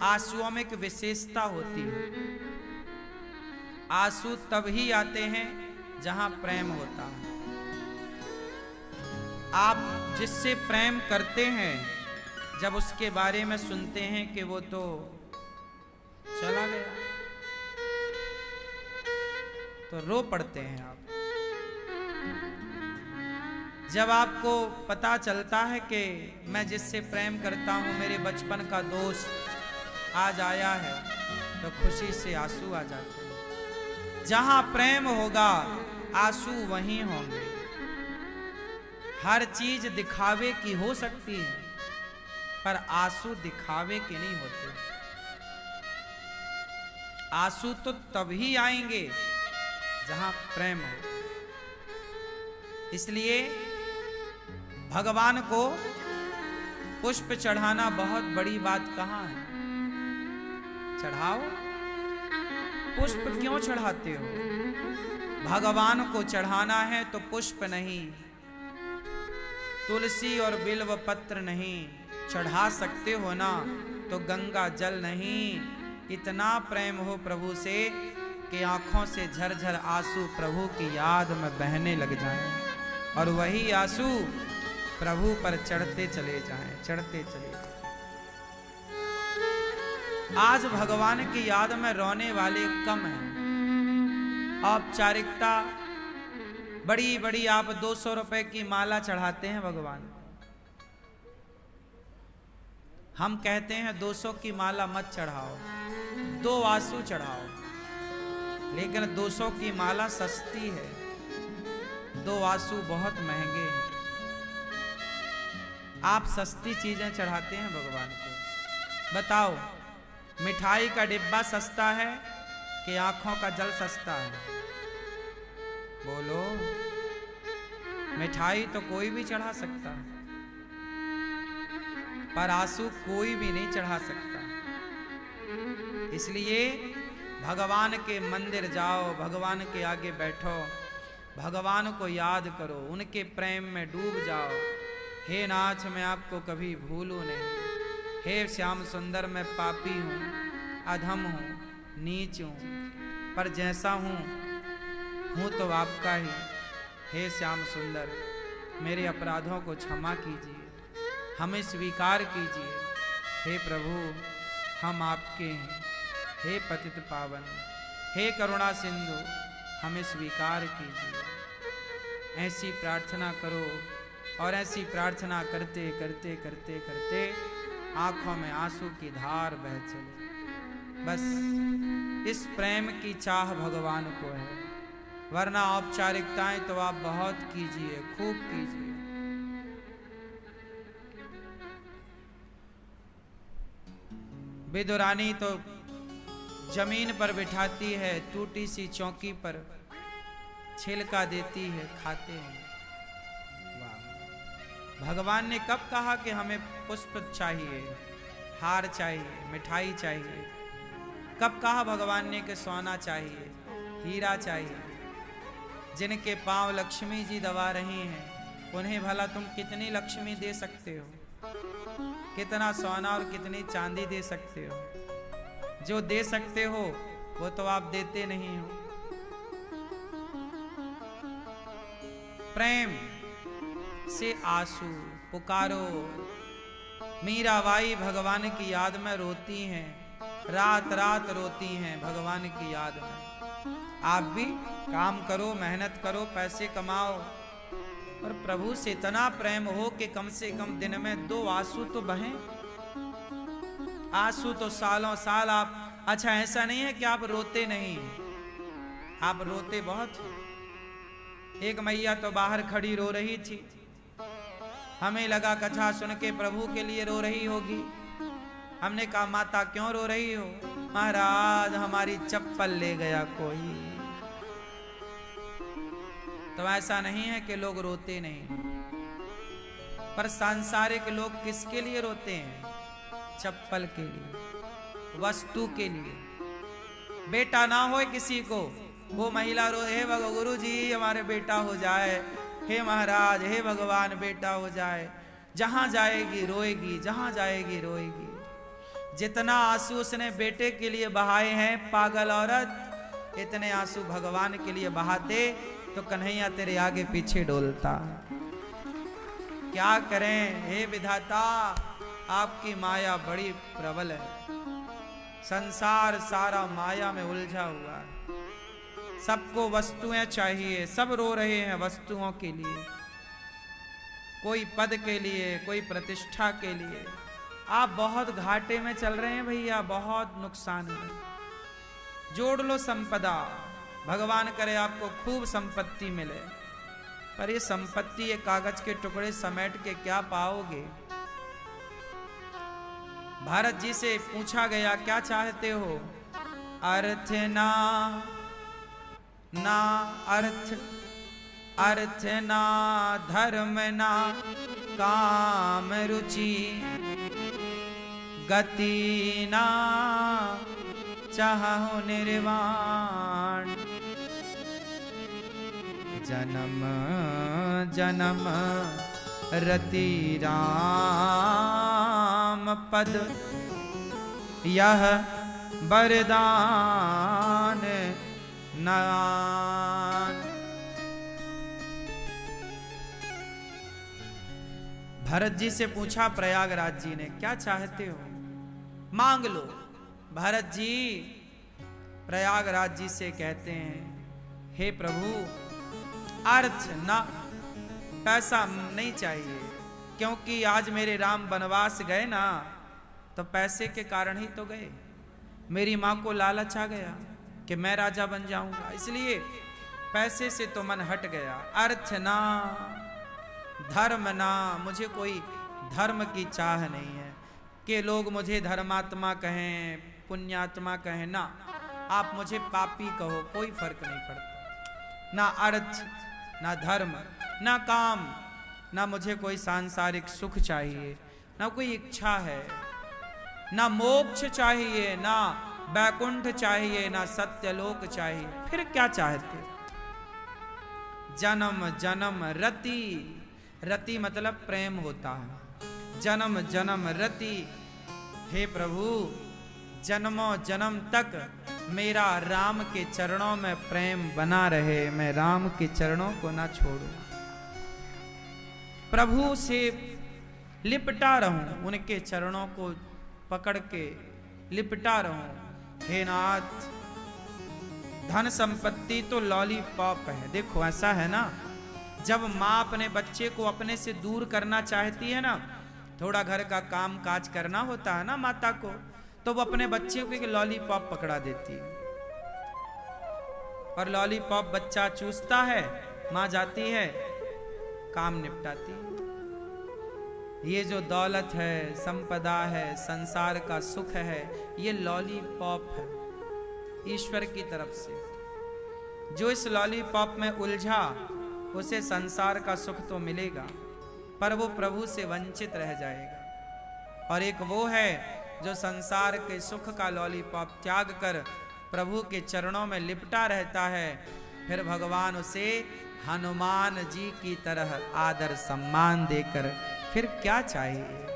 आंसुओं में एक विशेषता होती है। आंसू तभी आते हैं जहां प्रेम होता है। आप जिससे प्रेम करते हैं, जब उसके बारे में सुनते हैं कि वो तो चला गया, तो रो पड़ते हैं आप। जब आपको पता चलता है कि मैं जिससे प्रेम करता हूं, मेरे बचपन का दोस्त आज आया है, तो खुशी से आंसू आ जाते हैं। जहां प्रेम होगा आंसू वहीं होंगे। हर चीज दिखावे की हो सकती है, पर आंसू दिखावे के नहीं होते। आंसू तो तभी आएंगे जहां प्रेम हो। इसलिए भगवान को पुष्प चढ़ाना बहुत बड़ी बात कहाँ है? चढ़ाओ। पुष्प क्यों चढ़ाते हो? भगवान को चढ़ाना है तो पुष्प नहीं, तुलसी और बिल्व पत्र नहीं, चढ़ा सकते हो ना तो गंगा जल नहीं। इतना प्रेम हो प्रभु से कि आंखों से झरझर आंसू प्रभु की याद में बहने लग जाएं, और वही आंसू प्रभु पर चढ़ते चले जाएं, चढ़ते चले जाएं। आज भगवान की याद में रोने वाले कम हैं। औपचारिकता बड़ी बड़ी, आप 200 रुपए की माला चढ़ाते हैं भगवान को। हम कहते हैं 200 की माला मत चढ़ाओ, 2 आंसू चढ़ाओ। लेकिन 200 की माला सस्ती है, 2 आंसू बहुत महंगे हैं। आप सस्ती चीजें चढ़ाते हैं भगवान को। बताओ, मिठाई का डिब्बा सस्ता है कि आंखों का जल सस्ता है? बोलो। मिठाई तो कोई भी चढ़ा सकता है, पर आंसू कोई भी नहीं चढ़ा सकता। इसलिए भगवान के मंदिर जाओ, भगवान के आगे बैठो, भगवान को याद करो, उनके प्रेम में डूब जाओ। हे नाथ, मैं आपको कभी भूलूं नहीं। हे श्याम सुंदर, मैं पापी हूँ, अधम हूँ, नीच हूँ, पर जैसा हूँ तो आपका ही। हे श्याम सुंदर, मेरे अपराधों को क्षमा कीजिए, हमें स्वीकार कीजिए। हे प्रभु, हम आपके हैं। हे पतित पावन, हे करुणा सिंधु, हमें स्वीकार कीजिए। ऐसी प्रार्थना करो, और ऐसी प्रार्थना करते करते करते करते आंखों में आंसू की धार बह चले। बस इस प्रेम की चाह भगवान को है, वरना औपचारिकताएं तो आप बहुत कीजिए, खूब कीजिए। विदुरानी तो जमीन पर बिठाती है, टूटी सी चौकी पर छिलका देती है, खाते हैं। भगवान ने कब कहा कि हमें पुष्प चाहिए, हार चाहिए, मिठाई चाहिए? कब कहा भगवान ने कि सोना चाहिए, हीरा चाहिए? जिनके पांव लक्ष्मी जी दबा रही हैं, उन्हें भला तुम कितनी लक्ष्मी दे सकते हो? कितना सोना और कितनी चांदी दे सकते हो? जो दे सकते हो वो तो आप देते नहीं हो। प्रेम से आंसू पुकारो। मीराबाई भगवान की याद में रोती हैं, रात रात रोती हैं भगवान की याद में। आप भी काम करो, मेहनत करो, पैसे कमाओ, और प्रभु से इतना प्रेम हो कि कम से कम दिन में 2 आंसू तो बहें। आंसू तो सालों साल आप, अच्छा ऐसा नहीं है कि आप रोते नहीं, आप रोते बहुत। एक मैया तो बाहर खड़ी रो रही थी, हमें लगा कथा सुन के प्रभु के लिए रो रही होगी। हमने कहा, माता क्यों रो रही हो? महाराज, हमारी चप्पल ले गया कोई। तो ऐसा नहीं है कि लोग रोते नहीं, पर सांसारिक लोग किसके लिए रोते हैं? चप्पल के लिए, वस्तु के लिए। बेटा ना हो किसी को, वो महिला रो, हे गुरु जी हमारे बेटा हो जाए, हे महाराज, हे भगवान बेटा हो जाए। जहां जाएगी रोएगी, जहां जाएगी रोएगी। जितना आंसू उसने बेटे के लिए बहाए हैं पागल औरत, इतने आंसू भगवान के लिए बहाते तो कन्हैया तेरे आगे पीछे डोलता। क्या करें हे विधाता, आपकी माया बड़ी प्रबल है। संसार सारा माया में उलझा हुआ है। सबको वस्तुएं चाहिए, सब रो रहे हैं वस्तुओं के लिए, कोई पद के लिए, कोई प्रतिष्ठा के लिए। आप बहुत घाटे में चल रहे हैं भैया, बहुत नुकसान है। जोड़ लो संपदा, भगवान करे आपको खूब संपत्ति मिले, पर ये संपत्ति ये कागज के टुकड़े समेट के क्या पाओगे। भारत जी से पूछा गया क्या चाहते हो? अर्थ ना अर्थ, अर्थ ना धर्म ना काम रुचि, गति ना चाहो निर्वाण, जन्म जन्म रति राम पद, यह वरदान नान। भरत जी से पूछा प्रयागराज जी ने क्या चाहते हो, मांग लो। भरत जी प्रयागराज जी से कहते हैं हे प्रभु, अर्थ ना, पैसा नहीं चाहिए, क्योंकि आज मेरे राम वनवास गए ना तो पैसे के कारण ही तो गए। मेरी मां को लालच आ गया कि मैं राजा बन जाऊंगा, इसलिए पैसे से तो मन हट गया। अर्थ ना धर्म ना, मुझे कोई धर्म की चाह नहीं है कि लोग मुझे धर्मात्मा कहें, पुण्यात्मा कहें, ना आप मुझे पापी कहो, कोई फर्क नहीं पड़ता। ना अर्थ ना धर्म ना काम, ना मुझे कोई सांसारिक सुख चाहिए, ना कोई इच्छा है, ना मोक्ष चाहिए, ना वैकुंठ चाहिए, ना सत्यलोक चाहिए। फिर क्या चाहते? जन्म जन्म रति, रति मतलब प्रेम होता है। जन्म जन्म रति, हे प्रभु जन्मों जन्म तक मेरा राम के चरणों में प्रेम बना रहे, मैं राम के चरणों को ना छोड़ूं, प्रभु से लिपटा रहूं, उनके चरणों को पकड़ के लिपटा रहूं। हे नाथ, धन संपत्ति तो लॉलीपॉप है। देखो ऐसा है ना, जब माँ अपने बच्चे को अपने से दूर करना चाहती है ना, थोड़ा घर का काम काज करना होता है ना माता को, तो वो अपने बच्चे को एक लॉलीपॉप पकड़ा देती है और लॉलीपॉप बच्चा चूसता है, माँ जाती है काम निपटाती है। ये जो दौलत है, संपदा है, संसार का सुख है, ये लॉलीपॉप है ईश्वर की तरफ से। जो इस लॉलीपॉप में उलझा उसे संसार का सुख तो मिलेगा, पर वो प्रभु से वंचित रह जाएगा। और एक वो है जो संसार के सुख का लॉलीपॉप त्याग कर प्रभु के चरणों में लिपटा रहता है, फिर भगवान उसे हनुमान जी की तरह आदर सम्मान देकर फिर क्या चाहिए।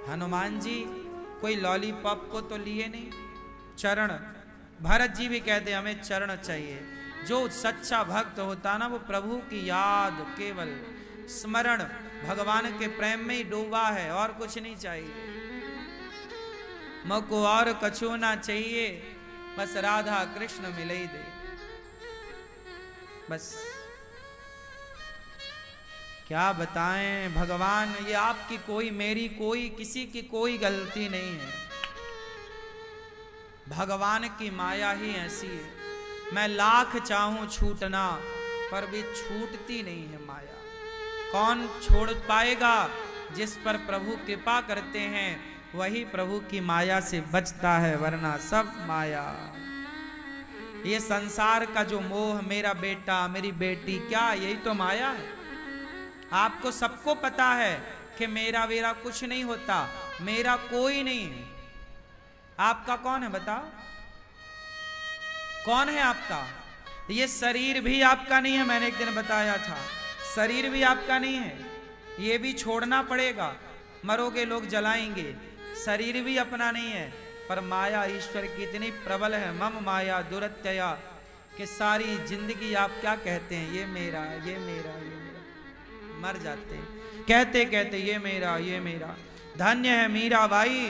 हनुमान जी कोई लॉलीपॉप को तो लिए नहीं, चरण। भरत जी भी कहते हमें चरण चाहिए। जो सच्चा भक्त होता ना, वो प्रभु की याद, केवल स्मरण, भगवान के प्रेम में ही डूबा है, और कुछ नहीं चाहिए। मको और कछु ना चाहिए, बस राधा कृष्ण मिले ही दे, बस। क्या बताएं भगवान, ये आपकी कोई, मेरी कोई, किसी की कोई गलती नहीं है। भगवान की माया ही ऐसी है। मैं लाख चाहूं छूटना, पर भी छूटती नहीं है माया। कौन छोड़ पाएगा? जिस पर प्रभु कृपा करते हैं वही प्रभु की माया से बचता है, वरना सब माया। ये संसार का जो मोह, मेरा बेटा मेरी बेटी, क्या यही तो माया है? आपको सबको पता है कि मेरा वेरा कुछ नहीं होता, मेरा कोई नहीं है। आपका कौन है बताओ? कौन है आपका? ये शरीर भी आपका नहीं है, मैंने एक दिन बताया था। शरीर भी आपका नहीं है, ये भी छोड़ना पड़ेगा। मरोगे लोग जलाएंगे, शरीर भी अपना नहीं है, पर माया ईश्वर की इतनी प्रबल है, मम माया दुरत्यया, कि सारी जिंदगी आप क्या कहते हैं, ये मेरा ये मेरा ये मेरा, मर जाते हैं कहते कहते ये मेरा ये मेरा। धन्य है मीराबाई,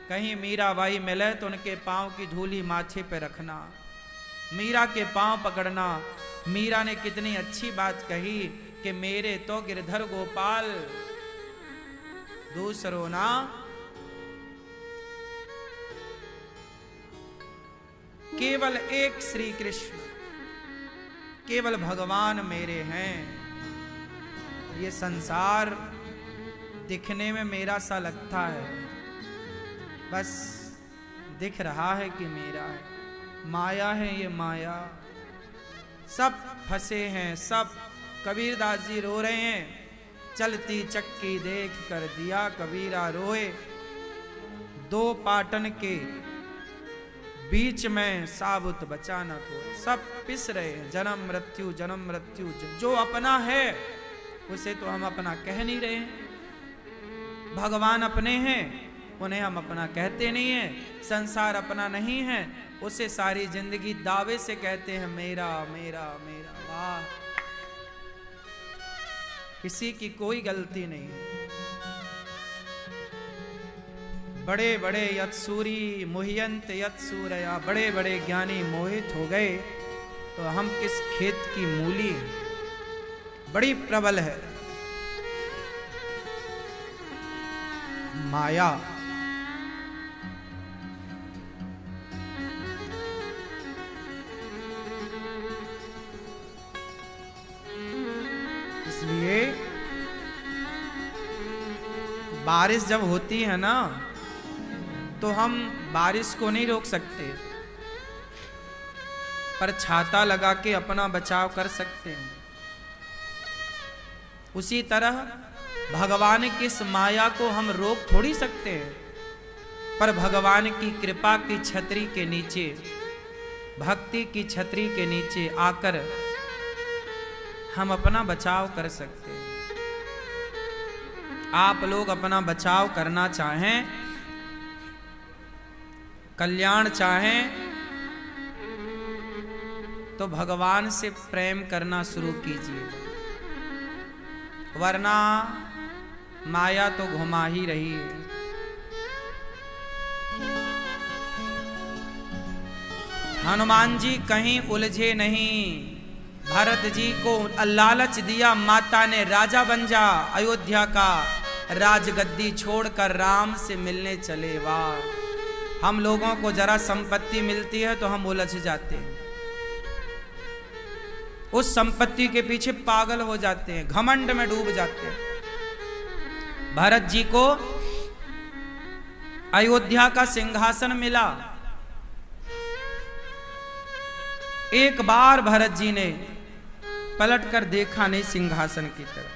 कहीं मीराबाई मिले तो उनके पांव की धूली माथे पे रखना, मीरा के पांव पकड़ना। मीरा ने कितनी अच्छी बात कही कि मेरे तो गिरधर गोपाल दूसरो ना, केवल एक श्री कृष्ण, केवल भगवान मेरे हैं। ये संसार दिखने में मेरा सा लगता है, बस दिख रहा है कि मेरा है, माया है ये माया, सब फंसे हैं सब। कबीरदास जी रो रहे हैं, चलती चक्की देख कर दिया कबीरा रोए, दो पाटन के बीच में साबुत बचा न को। सब पिस रहे हैं, जन्म मृत्यु जन्म मृत्यु। जो अपना है उसे तो हम अपना कह नहीं रहे हैं, भगवान अपने हैं उन्हें हम अपना कहते नहीं हैं, संसार अपना नहीं है उसे सारी जिंदगी दावे से कहते हैं मेरा मेरा मेरा। वाह, किसी की कोई गलती नहीं। बड़े बड़े यत्सूरी मुह्यंत यत्सूरया, बड़े बड़े ज्ञानी मोहित हो गए तो हम किस खेत की मूली हैं। बड़ी प्रबल है माया। इसलिए बारिश जब होती है ना तो हम बारिश को नहीं रोक सकते, पर छाता लगा के अपना बचाव कर सकते हैं। उसी तरह भगवान की इस माया को हम रोक थोड़ी सकते हैं, पर भगवान की कृपा की छतरी के नीचे, भक्ति की छतरी के नीचे आकर हम अपना बचाव कर सकते हैं। आप लोग अपना बचाव करना चाहें, कल्याण चाहें, तो भगवान से प्रेम करना शुरू कीजिए, वरना माया तो घुमा ही रही है। हनुमान जी कहीं उलझे नहीं, भरत जी को लालच दिया माता ने, राजा बन जा, अयोध्या का राजगद्दी छोड़कर राम से मिलने चले। वाह, हम लोगों को जरा संपत्ति मिलती है तो हम उलझ जाते हैं, उस संपत्ति के पीछे पागल हो जाते हैं, घमंड में डूब जाते हैं। भरत जी को अयोध्या का सिंहासन मिला, एक बार भरत जी ने पलट कर देखा नहीं सिंहासन की तरफ।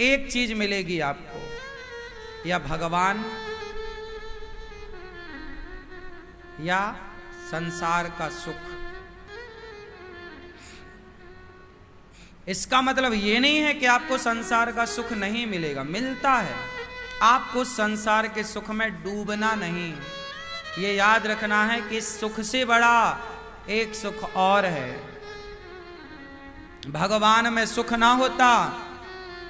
एक चीज मिलेगी आपको, या भगवान या संसार का सुख। इसका मतलब ये नहीं है कि आपको संसार का सुख नहीं मिलेगा, मिलता है। आपको संसार के सुख में डूबना नहीं, ये याद रखना है कि सुख से बड़ा एक सुख और है। भगवान में सुख ना होता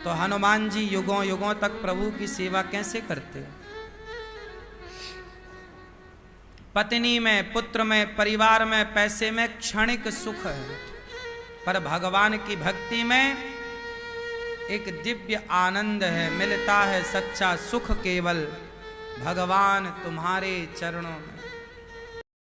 तो हनुमान जी युगों युगों तक प्रभु की सेवा कैसे करते। पत्नी में, पुत्र में, परिवार में, पैसे में क्षणिक सुख है, पर भगवान की भक्ति में एक दिव्य आनंद है, मिलता है सच्चा सुख केवल भगवान तुम्हारे चरणों में।